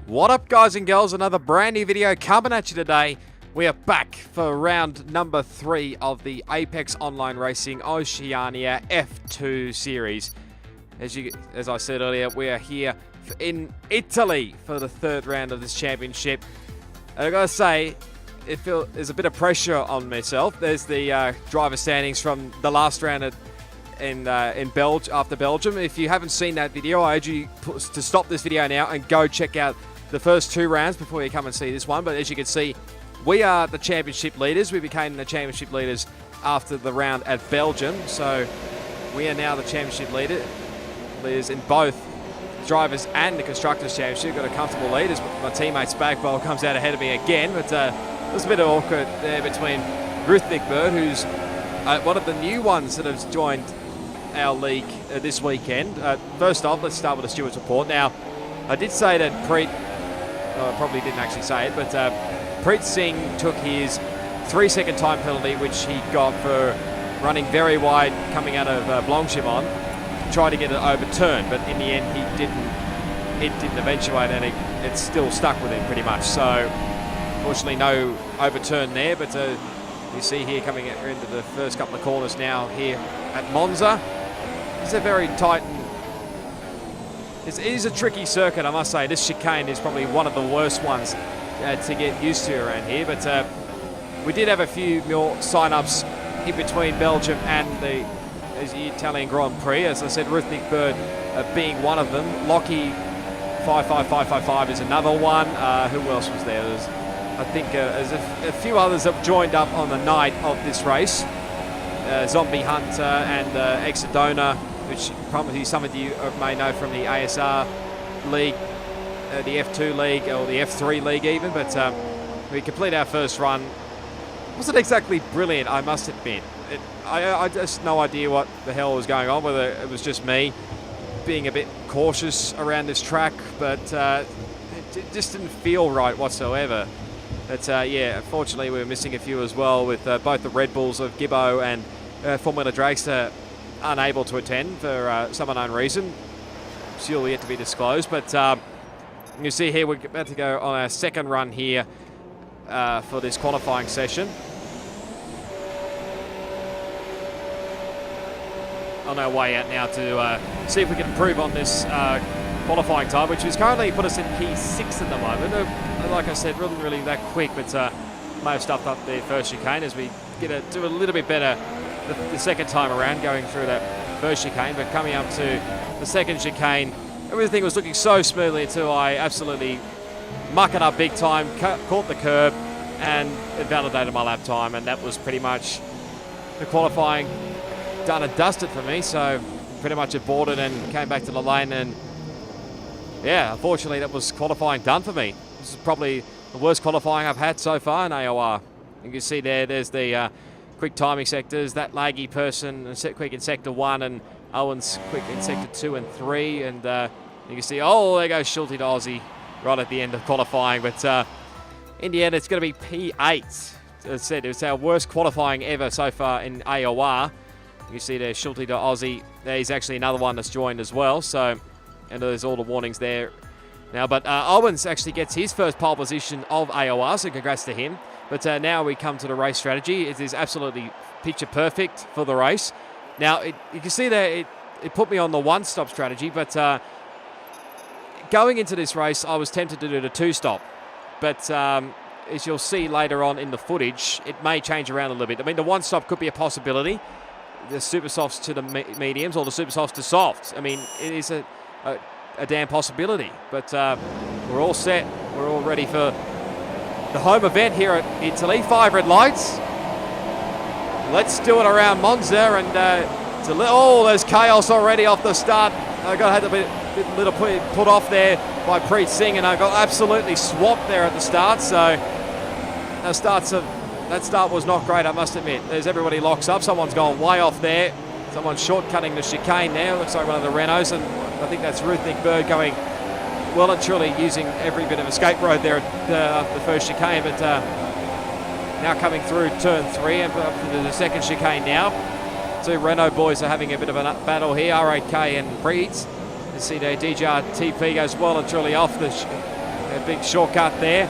What up, guys and girls? Another brand new video coming at you today. We are back for round number 3 of the Apex Online Racing Oceania F2 series. As I said earlier, we are here in Italy for the 3rd round of this championship. I gotta say, there's a bit of pressure on myself. There's the driver standings from the last round after Belgium. If you haven't seen that video, I urge you to stop this video now and go check out the first 2 rounds before you come and see this one. But as you can see, we are the championship leaders. We became the championship leaders after the round at Belgium. So we are now the championship leaders in both drivers and the constructors championship. Got a comfortable lead as my teammate's back bowl comes out ahead of me again. But there's a bit of awkward there between Ruthnik Bird, who's one of the new ones that has joined our league this weekend. First off, let's start with the stewards report. Now, I did say that Preet, I probably didn't actually say it, but Preet Singh took his 3-second time penalty, which he got for running very wide coming out of Blanchimont, tried to get it overturned, but in the end it didn't eventuate, and it still stuck with him pretty much. So fortunately no overturn there, but you see here coming into the first couple of corners now here at Monza. It's a very tight it is a tricky circuit, I must say. This chicane is probably one of the worst ones to get used to around here. But we did have a few more sign-ups in between Belgium and the Italian Grand Prix. As I said, Ruthnik Bird being one of them. Lockie 55555 is another one. Who else was there? I think there's a few others that joined up on the night of this race. Zombie Hunter and Exodona, which probably some of you may know from the ASR League, the F2 League, or the F3 League even. But we completed our first run. Wasn't exactly brilliant, I must admit. I just no idea what the hell was going on, whether it was just me being a bit cautious around this track, but it just didn't feel right whatsoever. But yeah, unfortunately we were missing a few as well, with both the Red Bulls of Gibbo and Formula Dragster unable to attend for some unknown reason. Still yet to be disclosed. But you see here we're about to go on our second run here for this qualifying session. On our way out now to see if we can improve on this qualifying time, which is currently put us in P6 at the moment. Like I said, really that quick, but may have stuffed up the first chicane as we do a little bit better the second time around going through that first chicane. But coming up to the second chicane, everything was looking so smoothly until I absolutely muck it up big time, caught the curb and it validated my lap time, and that was pretty much the qualifying done and dusted for me. So pretty much aborted and came back to the lane, and yeah, unfortunately that was qualifying done for me. This is probably the worst qualifying I've had so far in AOR. You can see there's the quick timing sectors, that laggy person quick in sector 1 and Owen's quick in sector 2 and 3, and you can see, oh, there goes Schulte to Aussie right at the end of qualifying. But in the end it's going to be P8. As I said, it's our worst qualifying ever so far in AOR. You can see there's Schulte to Aussie. There's actually another one that's joined as well, so, and there's all the warnings there now. But Owens actually gets his first pole position of AOR, so congrats to him. But now we come to the race strategy. It is absolutely picture perfect for the race. Now, you can see there it put me on the 1-stop strategy, but going into this race, I was tempted to do the 2-stop. But as you'll see later on in the footage, it may change around a little bit. I mean, the 1-stop could be a possibility. The super softs to the mediums, or the super softs to softs. I mean, it is a damn possibility. But we're all set. We're all ready for the home event here at Italy. 5 red lights. Let's do it around Monza, and there's chaos already off the start. I got a little put off there by Preet Singh, and I got absolutely swamped there at the start. So that start was not great, I must admit. There's everybody locks up. Someone's gone way off there. Someone's shortcutting the chicane there. Looks like one of the Renaults, and I think that's Ruthnik Bird going well and truly using every bit of escape road there at the first chicane. But now coming through turn 3 and up to the second chicane now. 2 Renault boys are having a bit of a battle here, R8K and Preet. You see there DJR TP goes well and truly off the A big shortcut there.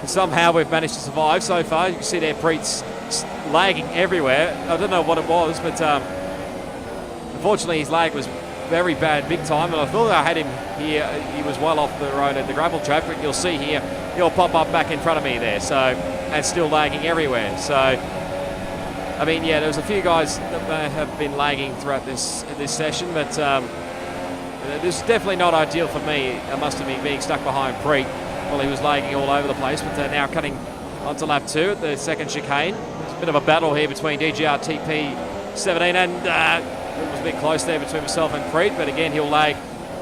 And somehow we've managed to survive so far. You can see there Preet's lagging everywhere. I don't know what it was, but unfortunately his lag was very bad, big time. And I thought I had him here. He was well off the road at the gravel track, but you'll see here, he'll pop up back in front of me there. So, and still lagging everywhere. So, I mean, yeah, there's a few guys that have been lagging throughout this session, but this is definitely not ideal for me. I must admit, being stuck behind Preet while he was lagging all over the place. But now cutting onto lap 2 at the second chicane. There's a bit of a battle here between DGR TP17 and it was a bit close there between myself and Preet, but again, he'll lag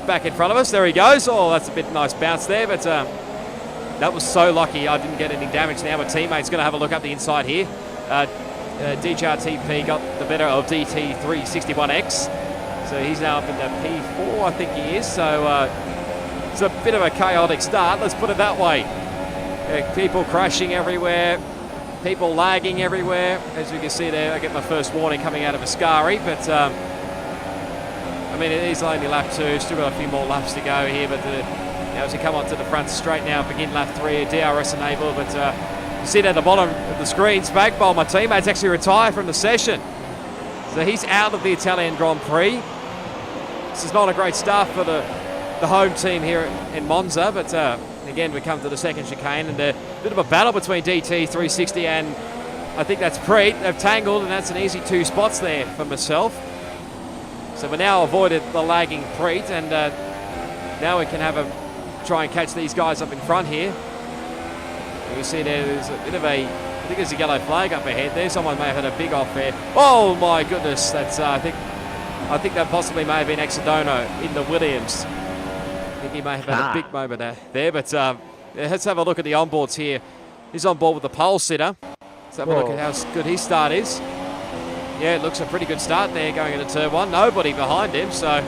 back in front of us. There he goes. Oh, that's a bit nice bounce there, but that was so lucky I didn't get any damage. Now my teammate's going to have a look up the inside here. DJRTP got the better of DT360ONEX. So he's now up in the P4, I think he is. So it's a bit of a chaotic start, let's put it that way. People crashing everywhere, people lagging everywhere. As you can see there, I get my first warning coming out of Ascari, but I mean, it is only lap 2, still got a few more laps to go here, but now as we come onto the front straight now, begin lap 3, DRS enabled, but you see at the bottom of the screen, Spagbowl, my teammate's actually retired from the session. So he's out of the Italian Grand Prix. This is not a great start for the home team here in Monza, but again, we come to the second chicane, and a bit of a battle between DT360 and I think that's Preet. They've tangled, and that's an easy 2 spots there for myself. So we now avoided the lagging Preet, and now we can try and catch these guys up in front here. You see there's a bit of I think there's a yellow flag up ahead there. Someone may have had a big off there. Oh my goodness, that's I think that possibly may have been Exodono in the Williams. I think he may have had a big moment there, but let's have a look at the onboards here. He's on board with the pole sitter. Let's have a look at how good his start is. Yeah, it looks a pretty good start there going into turn 1. Nobody behind him, so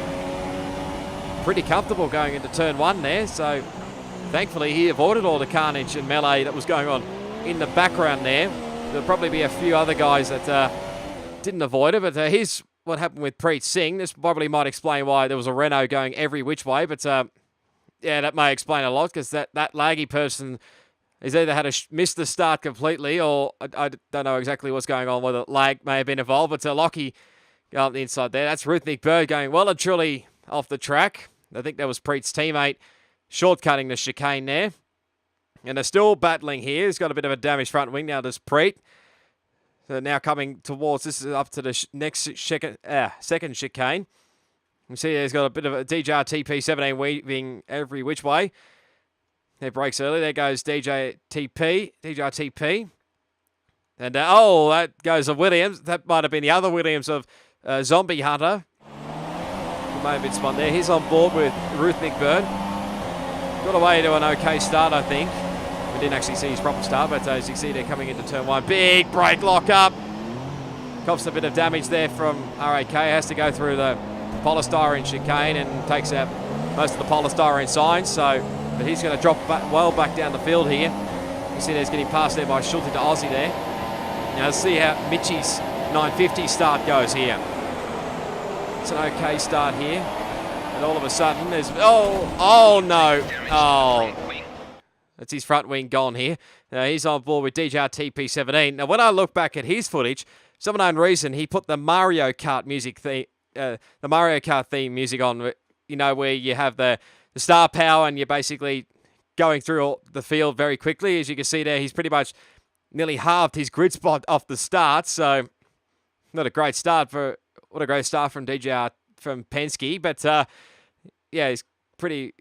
pretty comfortable going into turn 1 there. So thankfully he avoided all the carnage and melee that was going on in the background there. There'll probably be a few other guys that didn't avoid it, but here's what happened with Preet Singh. This probably might explain why there was a Renault going every which way, but yeah, that may explain a lot, because that laggy person has either had missed the start completely, or I don't know exactly what's going on, whether lag may have been involved, but Lockie go up the inside there. That's Rhythmic Bird going well and truly off the track. I think that was Preet's teammate shortcutting the chicane there. And they're still battling here. He's got a bit of a damaged front wing now, does Preet. So now coming towards, this is up to the next second chicane. You see he's got a bit of a DJR TP17 weaving every which way. There breaks early. There goes DJR TP. And oh, that goes a Williams. That might have been the other Williams of Zombie Hunter. He may have been spun there. He's on board with Rhythmic Bird. Got away to an okay start, I think. We didn't actually see his proper start, but as you can see, they're coming into turn 1. Big brake lock up. Cops a bit of damage there from RAK. Has to go through the polystyrene chicane and takes out most of the polystyrene signs. So, but he's going to drop well back down the field here. You see there's getting passed there by Schulte to Aussie there. Now let's see how Mitchie's 950 start goes here. It's an okay start here. And all of a sudden there's, oh no. Oh. That's his front wing gone here. He's on board with DJR TP17. Now, when I look back at his footage, some unknown reason he put the Mario Kart music theme, the Mario Kart theme music on. You know, where you have the star power and you're basically going through the field very quickly. As you can see there, he's pretty much nearly halved his grid spot off the start. So, not a great start from DJR from Penske, but yeah, he's pretty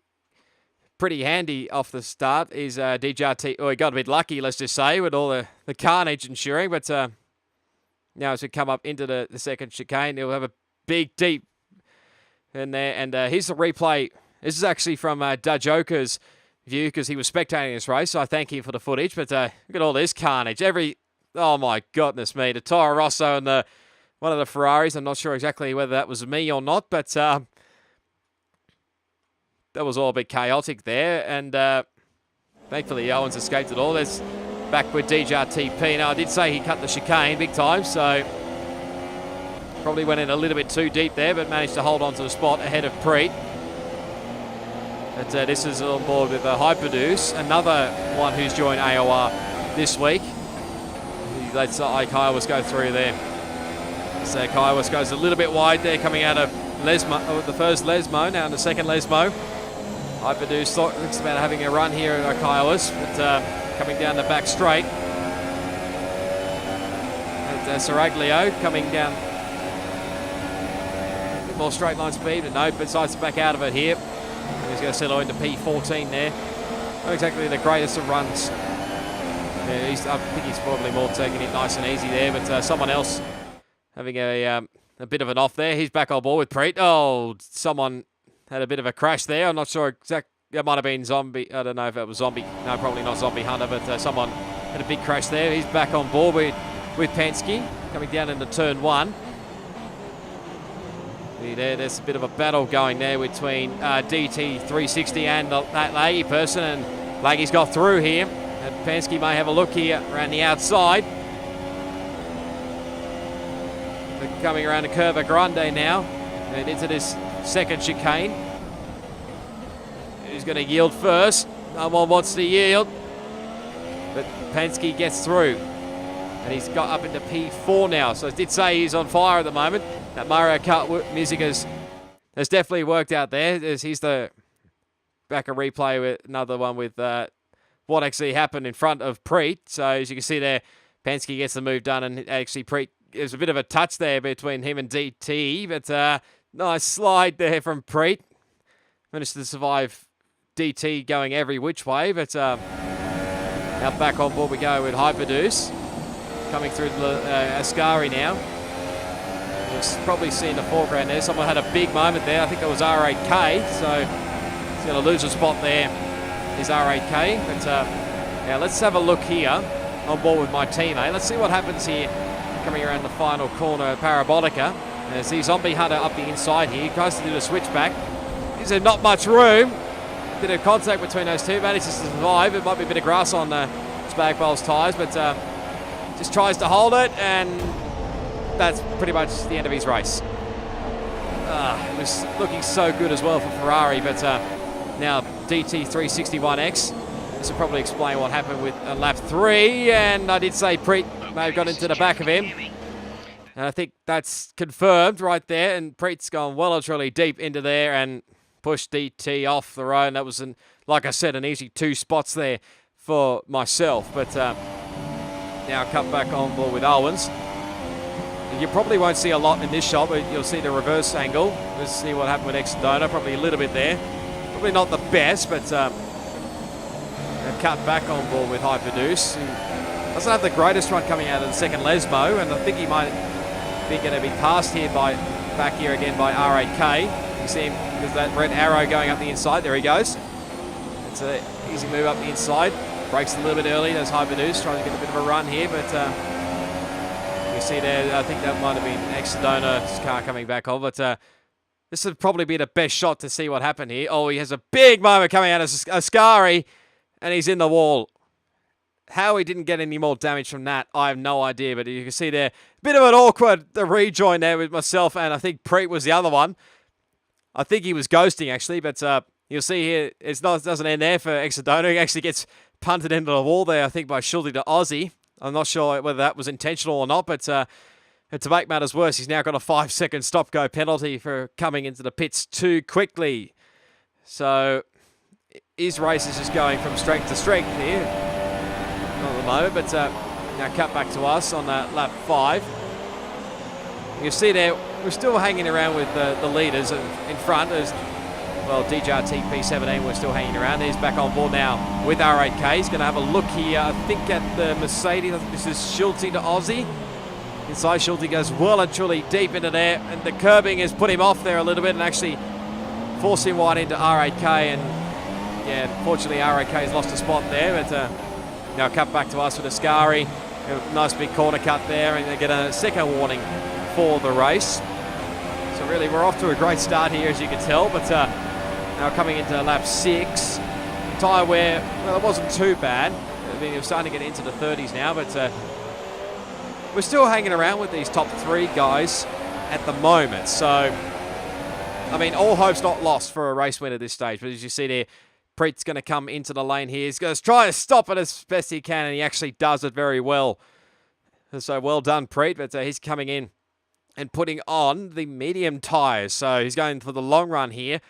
handy off the start. Is DJRT. Oh, he got a bit lucky, let's just say, with all the carnage ensuring. But now as we come up into the second chicane, he'll have a big deep in there. And here's the replay. This is actually from Dajoka's view, because he was spectating this race. So I thank him for the footage. But look at all this carnage. Oh my goodness me, the Toro Rosso and one of the Ferraris. I'm not sure exactly whether that was me or not, but that was all a bit chaotic there, and thankfully Owens escaped it all. There's back with DJR-TP. Now, I did say he cut the chicane big time, so probably went in a little bit too deep there, but managed to hold on to the spot ahead of Preet. But this is on board with Hyperdeus, another one who's joined AOR this week. He lets Kaiwas go through there. So Kaiwas goes a little bit wide there, coming out of Lesmo, the first Lesmo, now in the second Lesmo. Hyperdeus looks about having a run here at Kaiwas, but coming down the back straight. And Saraglio coming down a bit more straight line speed, but no, decides to back out of it here. And he's going to settle into P14 there. Not exactly the greatest of runs. Yeah, I think he's probably more taking it nice and easy there, but someone else having a bit of an off there. He's back on board with Preet. Oh, someone had a bit of a crash there. I'm not sure exactly. It might have been Zombie. I don't know if it was Zombie. No, probably not Zombie Hunter, but someone had a big crash there. He's back on board with Penske, coming down into turn 1. There's a bit of a battle going there between DT360 and that Laggy person, and Laggy's got through here. And Penske may have a look here around the outside. They're coming around the Curva Grande now and into this second chicane. Who's going to yield first? No one wants to yield, but Penske gets through. And he's got up into P4 now. So I did say he's on fire at the moment. That Mario Kart music has definitely worked out there. He's the back a replay with another one with what actually happened in front of Preet. So as you can see there, Penske gets the move done, and actually Preet, there's a bit of a touch there between him and DT, but nice slide there from Preet. Managed to survive DT going every which way, but now back on board we go with Hyperdeus. Coming through Ascari now. You'll probably see in the foreground there, someone had a big moment there. I think it was R8K, so he's going to lose a spot there, is R8K. But now let's have a look here on board with my teammate. Let's see what happens here coming around the final corner, Parabolica. And see Zombie Hunter up the inside here. He tries to do the switchback. There's not much room. Bit of contact between those two. Manages to survive. It might be a bit of grass on Spag Bowl's tyres, but just tries to hold it, and that's pretty much the end of his race. It was looking so good as well for Ferrari, but now DT360ONEX. This will probably explain what happened with lap 3, and I did say Preet may have got into the back of him. And I think that's confirmed right there, and Preet's gone well and truly deep into there and pushed DT off the road. And that was, like I said, an easy 2 spots there for myself, but now cut back on board with Owens. You probably won't see a lot in this shot, but you'll see the reverse angle. Let's see what happened with Exodona. Probably a little bit there. Probably not the best, but cut back on board with Hyperdeus. Doesn't have the greatest run coming out of the second Lesmo, and I think he might be going to be passed here back here again by R8K. You see him, there's that red arrow going up the inside. There he goes. It's an easy move up the inside. Brakes a little bit early. There's Hyperdeus trying to get a bit of a run here, but you see there, I think that might have been Exodona's car coming back on, but this would probably be the best shot to see what happened here. Oh, he has a big moment coming out of Ascari, and he's in the wall. How he didn't get any more damage from that, I have no idea, but you can see there, a bit of an awkward rejoin there with myself, and I think Preet was the other one. I think he was ghosting, actually, but you'll see here, it doesn't end there for Exodona. He actually gets punted into the wall there, I think, by Schulte to Aussie. I'm not sure whether that was intentional or not, but to make matters worse, he's now got a 5-second stop-go penalty for coming into the pits too quickly. So his race is just going from strength to strength here. Not at the moment, but now cut back to us on lap 5. You see there, we're still hanging around with the leaders in front. There's, well, DJRT P17, we're still hanging around. He's back on board now with R8K. He's going to have a look here, I think, at the Mercedes. I think this is Schulte to Aussie. Inside, Schulte goes well and truly deep into there, and the curbing has put him off there a little bit and actually forced him wide into R8K. And yeah, unfortunately, R8K has lost a spot there, but now cut back to us with Ascari. A nice big corner cut there, and they get a second warning for the race. So really, we're off to a great start here, as you can tell, but now coming into lap 6, tyre wear, well, it wasn't too bad. I mean, we're starting to get into the 30s now, but we're still hanging around with these top 3 guys at the moment. So I mean, all hope's not lost for a race win at this stage. But as you see there, Preet's going to come into the lane here. He's going to try to stop it as best he can, and he actually does it very well. So well done, Preet. But he's coming in and putting on the medium tyres. So he's going for the long run here.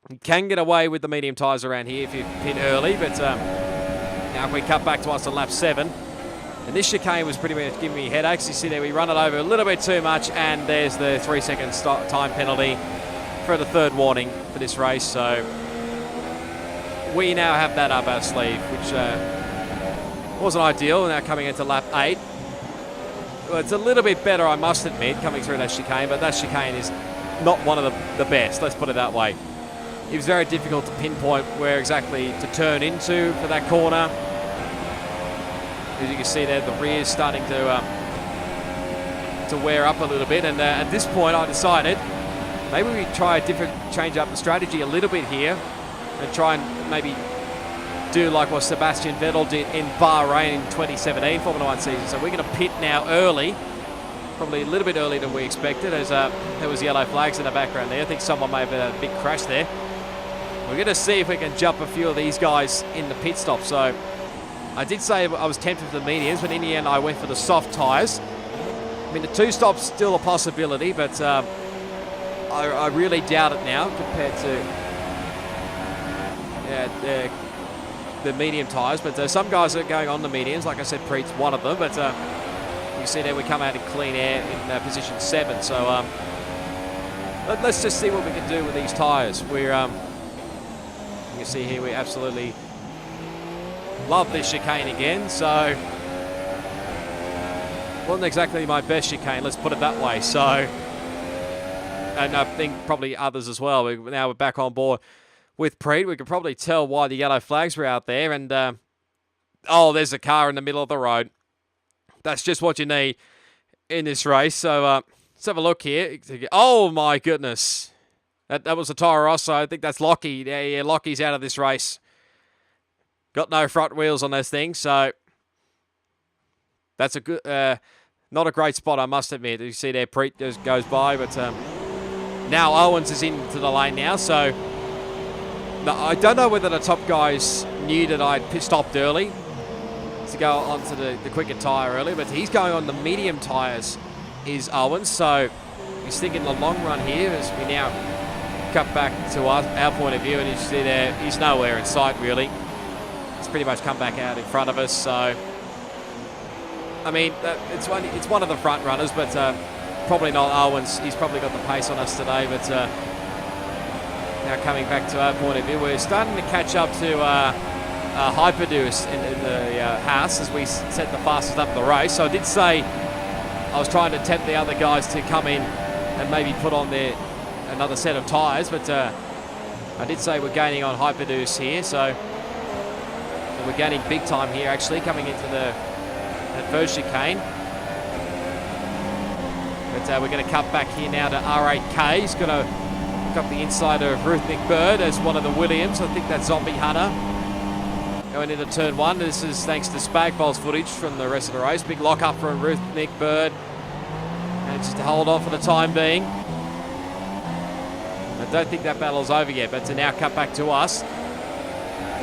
You can get away with the medium tyres around here if you pit early. But now if we cut back to us on lap 7. And this chicane was pretty much giving me headaches. You see there, we run it over a little bit too much. And there's the 3-second time penalty for the third warning for this race. So we now have that up our sleeve, which wasn't ideal. Now coming into lap 8. Well, it's a little bit better, I must admit, coming through that chicane, but that chicane is not one of the best, let's put it that way. It was very difficult to pinpoint where exactly to turn into for that corner. As you can see there, the rear is starting to wear up a little bit, and at this point I decided maybe we try change up the strategy a little bit here and try and maybe do like what Sebastian Vettel did in Bahrain in 2017 Formula 1 season. So we're going to pit now early, probably a little bit earlier than we expected, as there was yellow flags in the background there. I think someone may have had a big crash there. We're going to see if we can jump a few of these guys in the pit stop. So I did say I was tempted for the mediums, but in the end I went for the soft tyres. I mean, the 2 stops still a possibility, but I really doubt it now compared to the medium tyres. But some guys are going on the mediums. Like I said, Preet's one of them. But you see there, we come out in clean air in position 7. So let's just see what we can do with these tyres. We're you can see here we absolutely love this chicane again. So wasn't exactly my best chicane, let's put it that way. So, and I think probably others as well. Now we're back on board with Preet. We could probably tell why the yellow flags were out there. And, oh, there's a car in the middle of the road. That's just what you need in this race. So, let's have a look here. Oh, my goodness. That was a Toro Rosso. I think that's Lockie. Yeah, Lockie's out of this race. Got no front wheels on those things. So, that's a good, not a great spot, I must admit. You see there, Preet just goes by. But now Owens is into the lane now. So, no, I don't know whether the top guys knew that I'd stopped early to go onto the quicker tyre early, but he's going on the medium tyres, is Owens. So he's thinking the long run here as we now cut back to our point of view, and you see there, he's nowhere in sight really. He's pretty much come back out in front of us. So, I mean, it's one of the front runners, but probably not Owens. He's probably got the pace on us today, but now coming back to our point of view, we're starting to catch up to Hyperdeus in the house as we set the fastest up the race. So I did say I was trying to tempt the other guys to come in and maybe put on another set of tyres, but I did say we're gaining on Hyperdeus here. So we're gaining big time here actually coming into that first chicane. But we're going to cut back here now to R8K. He's going to up the inside of Ruth McBird as one of the Williams. I think that's Zombie Hunter. Going into turn 1. This is thanks to Spagbol's footage from the rest of the race. Big lock up from Ruth McBird. And just to hold on for the time being. I don't think that battle's over yet, but to now cut back to us.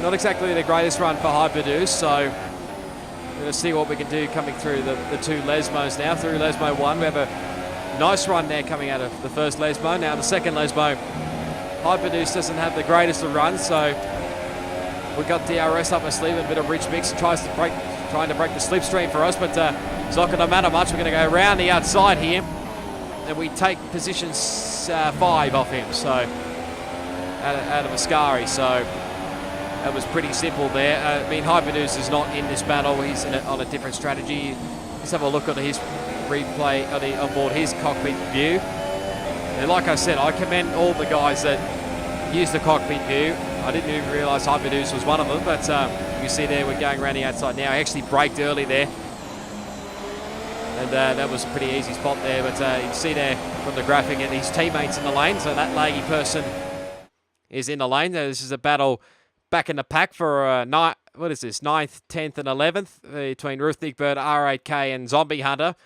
Not exactly the greatest run for Hyperdeus, so we're going to see what we can do coming through the 2 Lesmos now. Through Lesmo 1, we have a nice run there coming out of the first Lesmo. Now the second Lesmo, Hyperdeus doesn't have the greatest of runs, so we've got DRS up our sleeve and a bit of rich mix. Trying to break the slipstream for us, but it's not going to matter much. We're going to go around the outside here, and we take position 5 off him, so out of Ascari. So that was pretty simple there. I mean, Hyperdeus is not in this battle. He's on a different strategy. Let's have a look at his replay on board his cockpit view. And like I said, I commend all the guys that use the cockpit view. I didn't even realise Hyperdeus was one of them, but you see there we're going around the outside now. He actually braked early there, and that was a pretty easy spot there. But you can see there from the graphic and his teammates in the lane. So that laggy person is in the lane. This is a battle back in the pack for what is this, 9th, 10th and 11th between Ruthnik Bird, R8K and Zombie Hunter.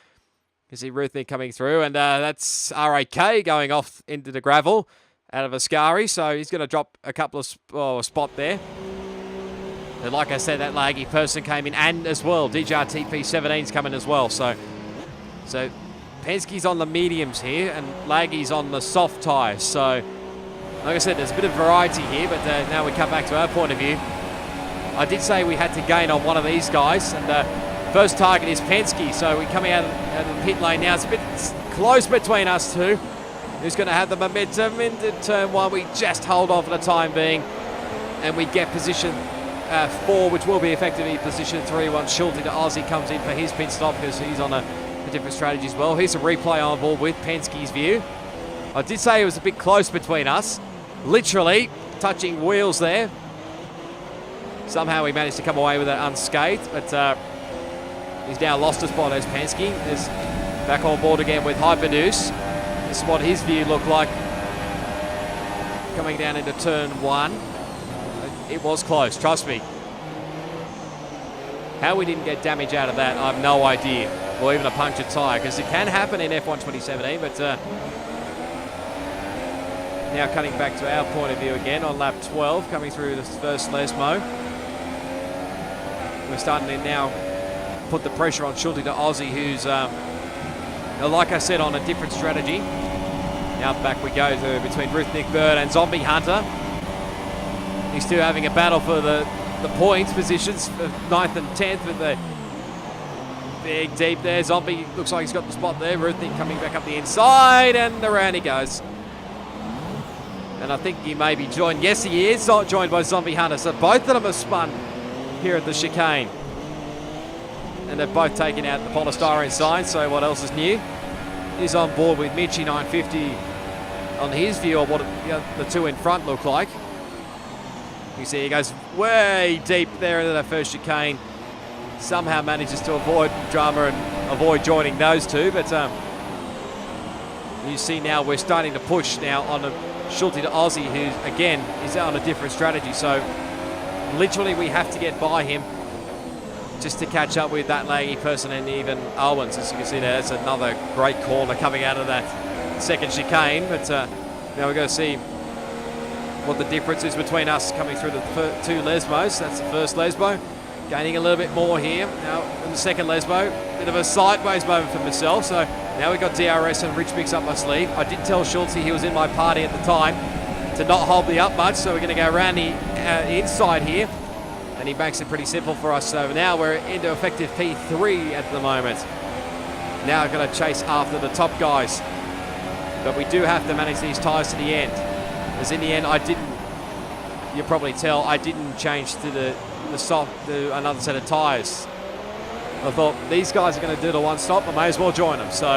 You see Ruthnik coming through, and that's R8K going off into the gravel. out of Ascari, so he's going to drop a couple of spot there. And like I said, that laggy person came in, and as well, DJR-TP17's coming as well. So Penske's on the mediums here, and Laggy's on the soft tyres. So, like I said, there's a bit of variety here, but now we come back to our point of view. I did say we had to gain on one of these guys, and first target is Penske, so we're coming out of the pit lane now. It's a bit close between us two. Who's going to have the momentum into turn one? We just hold on for the time being, and we get position 4, which will be effectively position 3 once Schulte to Aussie comes in for his pit stop, because he's on a different strategy as well. Here's a replay on board with Penske's view. I did say it was a bit close between us, literally touching wheels there. Somehow we managed to come away with it unscathed, but he's now lost a spot as Penske is back on board again with Hyperdeus. This is what his view looked like coming down into turn 1. It was close, trust me. How we didn't get damage out of that, I have no idea. Or even a punctured tyre, because it can happen in F1 2017, but now cutting back to our point of view again on lap 12, coming through this first Lesmo. We're starting to now put the pressure on Schulte to Aussie, who's, like I said, on a different strategy. Now back we go to between Ruthnik Bird and Zombie Hunter. These two having a battle for the points positions for 9th and 10th with the big deep there. Zombie looks like he's got the spot there. Ruthnik coming back up the inside, and around he goes. And I think he may be joined. Yes, he is joined by Zombie Hunter. So both of them are spun here at the chicane. And they've both taken out the polystyrene sign, so what else is new? He's on board with Mitchie 950 on his view of what the two in front look like. You see he goes way deep there into that first chicane. Somehow manages to avoid drama and avoid joining those two, but you see now we're starting to push now on Schulte to Aussie, who again is on a different strategy. So literally we have to get by him just to catch up with that laggy person and even Owens. As you can see there, that's another great corner coming out of that second chicane. But now we're going to see what the difference is between us coming through the two Lesmos. That's the first Lesmo. Gaining a little bit more here. Now in the second Lesmo, bit of a sideways moment for myself. So now we've got DRS and Rich mix up my sleeve. I did tell Schulte, he was in my party at the time, to not hold me up much. So we're going to go around the inside here. And he makes it pretty simple for us. So now we're into effective P3 at the moment. Now I've got to chase after the top guys. But we do have to manage these tyres to the end. Because in the end, you'll probably tell, I didn't change to another set of tyres. I thought, these guys are going to do the one stop, I may as well join them. So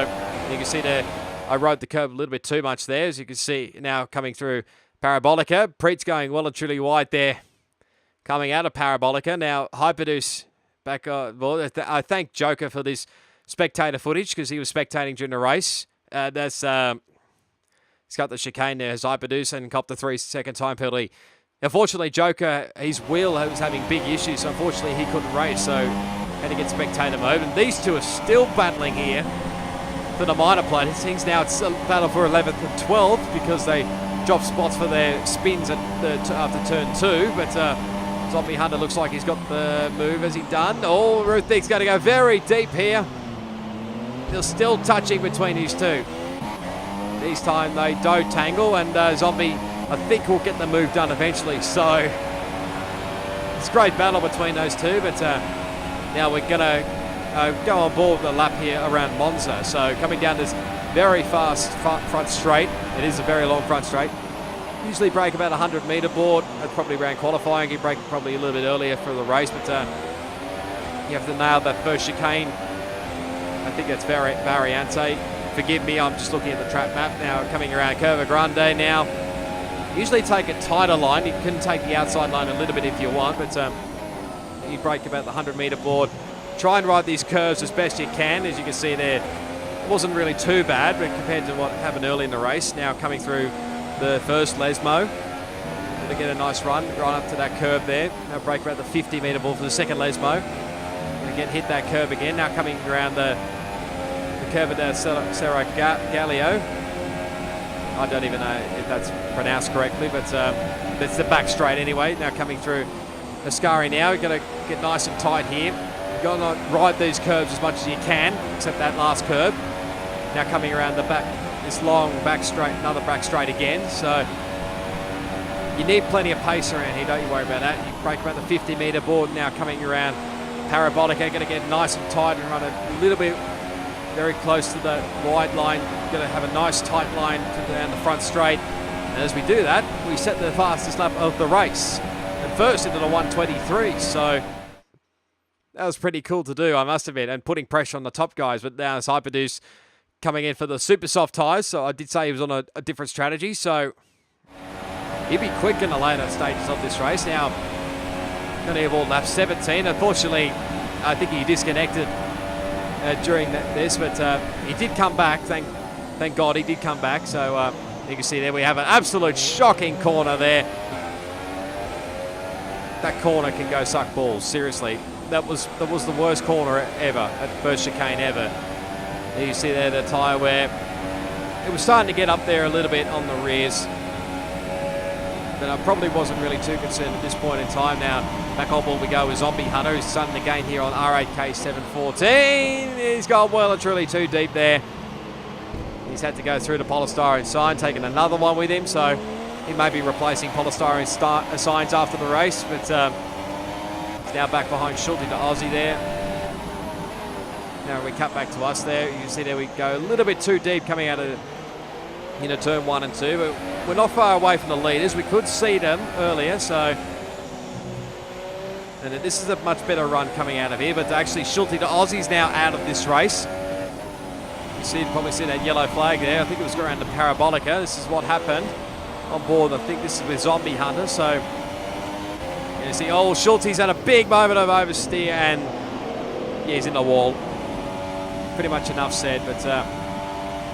you can see there, I rode the curb a little bit too much there. As you can see now coming through Parabolica. Preet's going well and truly wide there. Coming out of Parabolica. Now, Hyperdeus back. I thank Joker for this spectator footage because he was spectating during the race. He's got the chicane there as Hyperdeus and copped the 3-second time penalty. Unfortunately, Joker, his wheel was having big issues, so unfortunately he couldn't race, so had to get spectator mode. And these two are still battling here for the minor placings. Now it's a battle for 11th and 12th because they dropped spots for their spins after turn 2, but Zombie Hunter looks like he's got the move. Has he done? Oh, Ruthnik's going to go very deep here. They're still touching between these two. This time they don't tangle, and Zombie, I think, will get the move done eventually. So it's a great battle between those two, but now we're going to go on board the lap here around Monza. So coming down this very fast front straight. It is a very long front straight. Usually break about 100 metre board. That's probably around qualifying. You break probably a little bit earlier for the race, but you have to nail that first chicane. I think that's Variante. Forgive me, I'm just looking at the track map now. Coming around Curva Grande now. Usually take a tighter line. You can take the outside line a little bit if you want, but you break about the 100 metre board. Try and ride these curves as best you can. As you can see there, it wasn't really too bad, but compared to what happened early in the race. Now coming through the first Lesmo. Going to get a nice run right up to that curb there. Now break about the 50 metre board for the second Lesmo. Going to hit that curb again. Now coming around the curve at Cerro Gallio. I don't even know if that's pronounced correctly, but that's the back straight anyway. Now coming through Ascari now. You've got to get nice and tight here. You've got to ride these curves as much as you can, except that last curve. Now coming around the back, this long back straight, another back straight again. So you need plenty of pace around here, don't you worry about that. You break about the 50-metre board now coming around Parabolica. Going to get nice and tight and run a little bit very close to the wide line. Going to have a nice tight line down the front straight. And as we do that, we set the fastest lap of the race. And first into the 1:23. So that was pretty cool to do, I must admit, and putting pressure on the top guys. But now it's Hyperdeus coming in for the super soft tyres. So I did say he was on a different strategy. So he'd be quick in the later stages of this race. Now, going to have all lap 17. Unfortunately, I think he disconnected during this, but he did come back. Thank God he did come back. So you can see there we have an absolute shocking corner there. That corner can go suck balls, seriously. That was the worst corner ever, at first chicane ever. There you see there the tyre wear. It was starting to get up there a little bit on the rears. But I probably wasn't really too concerned at this point in time. Now, back on board we go with Zombie Hunter, who's starting to gain here on R8K 714. He's gone well and truly too deep there. He's had to go through the polystyrene sign, taking another one with him, so he may be replacing polystyrene signs after the race, but he's now back behind Schulte to Aussie there. Now we cut back to us there. You can see there we go a little bit too deep coming out of turn 1 and 2, but we're not far away from the leaders. We could see them earlier, so and this is a much better run coming out of here, but actually Schulte to Aussie's now out of this race. You probably see that yellow flag there. I think it was around the Parabolica. This is what happened on board. I think this is with Zombie Hunter. So you see, Schulte's had a big moment of oversteer, and yeah, he's in the wall. Pretty much enough said. But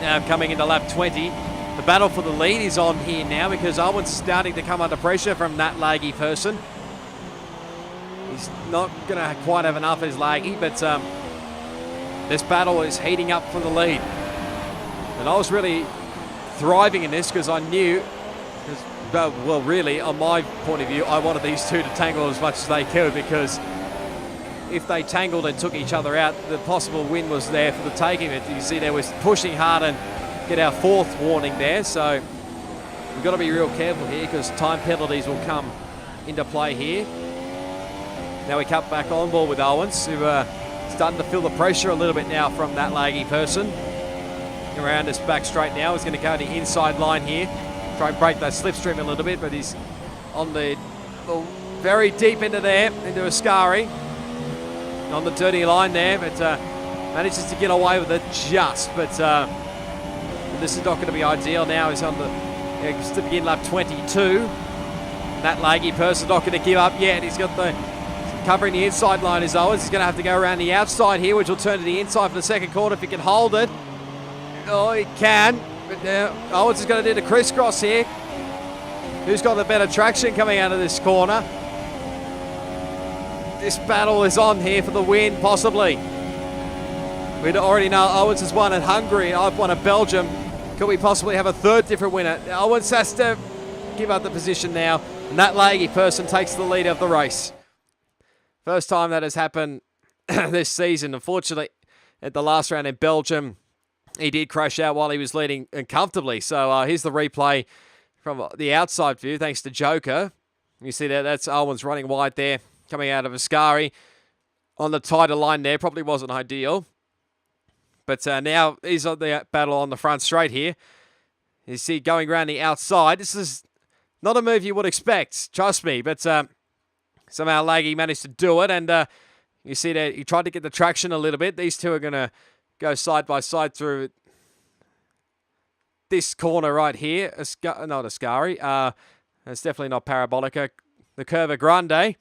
now coming into lap 20, the battle for the lead is on here now because Owen's starting to come under pressure from that laggy person. He's not going to quite have enough as laggy, but this battle is heating up for the lead. And I was really thriving in this because I knew, well, really, on my point of view, I wanted these two to tangle as much as they could, because if they tangled and took each other out, the possible win was there for the taking. You see there was pushing hard and get our 4th warning there. So we've got to be real careful here because time penalties will come into play here. Now we cut back on board with Owens, who starting to feel the pressure a little bit now from that laggy person. Around this back straight now. He's going to go to the inside line here. Try and break that slipstream a little bit, but he's on the very deep into there, into Ascari. On the dirty line there, but manages to get away with it just. But this is not going to be ideal now. He's on the, to begin lap 22. And that laggy person's not going to give up yet. He's got the covering the inside line is Owens. He's going to have to go around the outside here, which will turn to the inside for the second corner if he can hold it. Oh, he can. But Owens is going to do the crisscross here. Who's got the better traction coming out of this corner? This battle is on here for the win, possibly. We already know Owens has won at Hungary. I've won at Belgium. Could we possibly have a third different winner? Owens has to give up the position now, and that laggy person takes the lead of the race. First time that has happened this season. Unfortunately, at the last round in Belgium, he did crash out while he was leading comfortably. So here's the replay from the outside view, thanks to Joker. You see that that's Owens running wide there, coming out of Ascari on the tighter line there. Probably wasn't ideal. But now he's on the battle on the front straight here. You see going around the outside. This is not a move you would expect, trust me. But somehow Laggy managed to do it. And you see that he tried to get the traction a little bit. These two are going to go side by side through this corner right here. Not Ascari. It's definitely not Parabolica. The Curva Grande.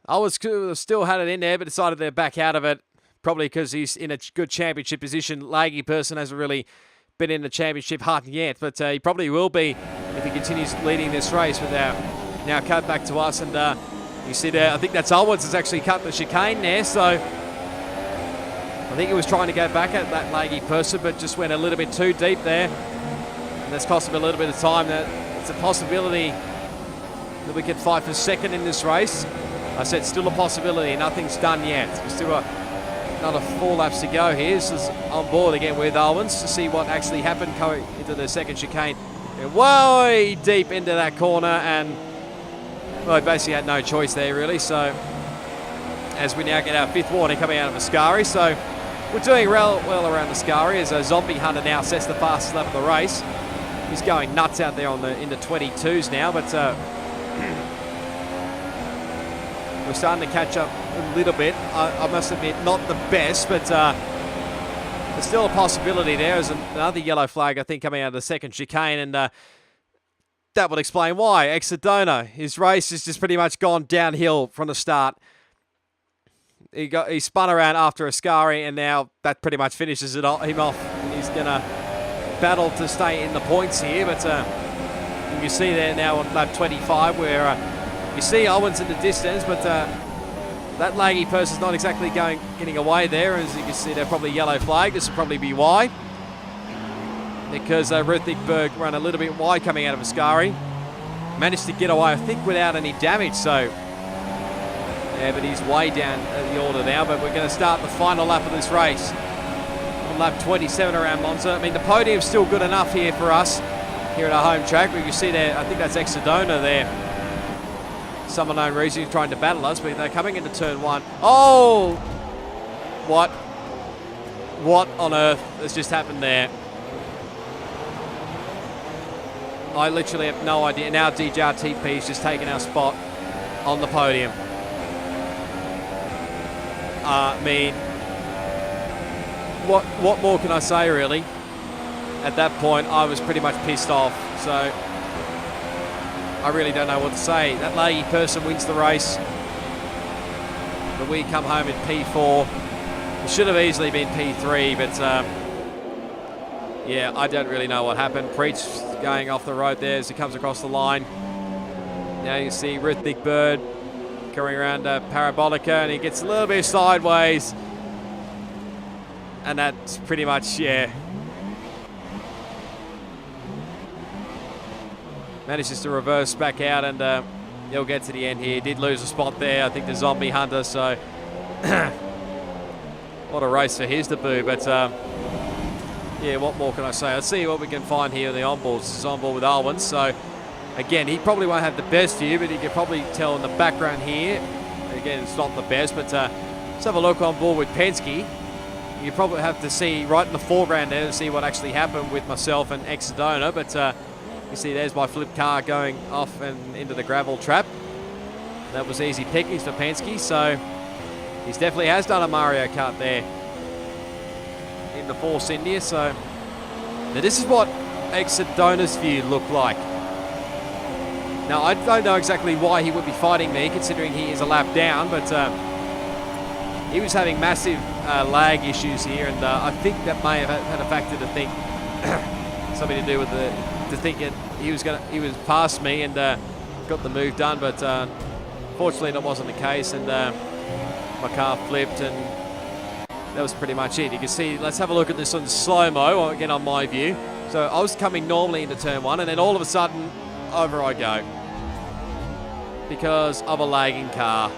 Owens still had it in there, but decided to back out of it. Probably because he's in a good championship position. Laggy person hasn't really been in the championship hunt yet, but he probably will be if he continues leading this race. But now cut back to us, and you see there, I think that's Owens has actually cut the chicane there, so I think he was trying to go back at that laggy person, but just went a little bit too deep there. And that's cost him a little bit of time. It's a possibility that we could fight for second in this race. I said still a possibility. Nothing's done yet. We've still got another 4 laps to go here. This is on board again with Owens to see what actually happened going into the second chicane. And way deep into that corner, and well, he basically had no choice there really. So as we now get our 5th warning coming out of Ascari, so we're doing well around Ascari as a zombie hunter now sets the fastest lap of the race. He's going nuts out there in the 22s now, but we're starting to catch up a little bit. I must admit, not the best, but there's still a possibility there. There's another yellow flag, I think, coming out of the second chicane, and that would explain why. Exodona, his race has just pretty much gone downhill from the start. He spun around after Ascari, and now that pretty much finishes him off. He's going to battle to stay in the points here, but you can see there now on lap 25 where you see Owens in the distance, but that laggy person's not exactly getting away there. As you can see, they're probably yellow flag. This will probably be why, because Ruthigberg run a little bit wide coming out of Ascari. Managed to get away, I think, without any damage. So, yeah, but he's way down the order now. But we're going to start the final lap of this race on lap 27 around Monza. I mean, the podium's still good enough here for us here at our home track. We can see there, I think that's Exodona there. Some unknown reason he's trying to battle us, but they're coming into turn 1. Oh! What on earth has just happened there? I literally have no idea. Now DJRTP's just taken our spot on the podium. I mean, what more can I say, really? At that point, I was pretty much pissed off, so I really don't know what to say. That laggy person wins the race, but we come home in P4. It should have easily been P3, but yeah, I don't really know what happened. Preach going off the road there as he comes across the line. Now you see Ruthigberg going around Parabolica, and he gets a little bit sideways, and that's pretty much, yeah. Manages to reverse back out, and he'll get to the end here. He did lose a spot there, I think, the zombie hunter, so what a race for his debut. But yeah, what more can I say? Let's see what we can find here in the onboards. This is onboard with Owens, so again, he probably won't have the best view, but you can probably tell in the background here, again, it's not the best, but let's have a look on board with Penske. You probably have to see right in the foreground there to see what actually happened with myself and Exodona, but you see there's my flip car going off and into the gravel trap. That was easy pickings for Penske, so he definitely has done a Mario Kart there in the Force India. So now this is what Exodona's view looked like. Now I don't know exactly why he would be fighting me, considering he is a lap down, but he was having massive lag issues here, and I think that may have had a factor to think something to do with to think that he was past me and got the move done, but fortunately that wasn't the case, and my car flipped, and that was pretty much it. You can see, let's have a look at this on slow-mo, again on my view. So I was coming normally into turn 1, and then all of a sudden, over I go. Because of a lagging car.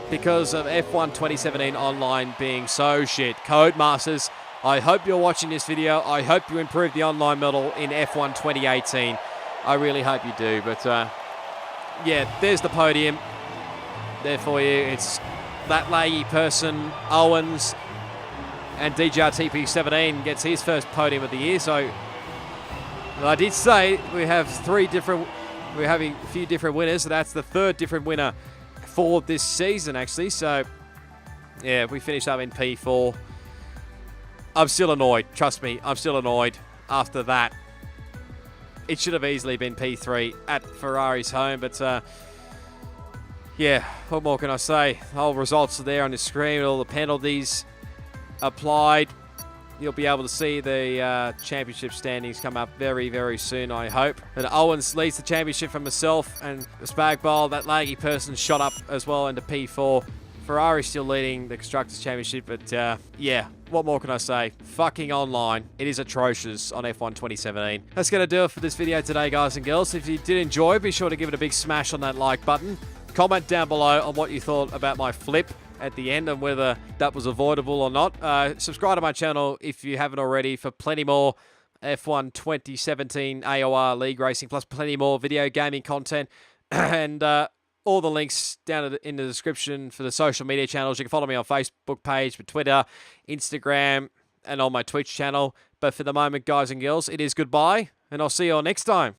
Because of F1 2017 online being so shit. Codemasters, I hope you're watching this video. I hope you improve the online model in F1 2018. I really hope you do. But yeah, there's the podium there for you. It's that laggy person, Owens, and DJRTP17 gets his first podium of the year. So I did say we're having a few different winners. So that's the third different winner for this season, actually. So yeah, we finished up in P4. I'm still annoyed. Trust me, I'm still annoyed after that. It should have easily been P3 at Ferrari's home, but yeah, what more can I say? The whole results are there on the screen, all the penalties applied. You'll be able to see the championship standings come up very, very soon, I hope. And Owens leads the championship for myself, and the Spag Bowl, that laggy person, shot up as well into P4. Ferrari's still leading the Constructors' Championship, but yeah, what more can I say? Fucking online. It is atrocious on F1 2017. That's going to do it for this video today, guys and girls. If you did enjoy, be sure to give it a big smash on that like button. Comment down below on what you thought about my flip at the end and whether that was avoidable or not. Subscribe to my channel if you haven't already for plenty more F1 2017 AOR League Racing, plus plenty more video gaming content. And all the links down in the description for the social media channels. You can follow me on Facebook page, for Twitter, Instagram, and on my Twitch channel. But for the moment, guys and girls, it is goodbye, and I'll see you all next time.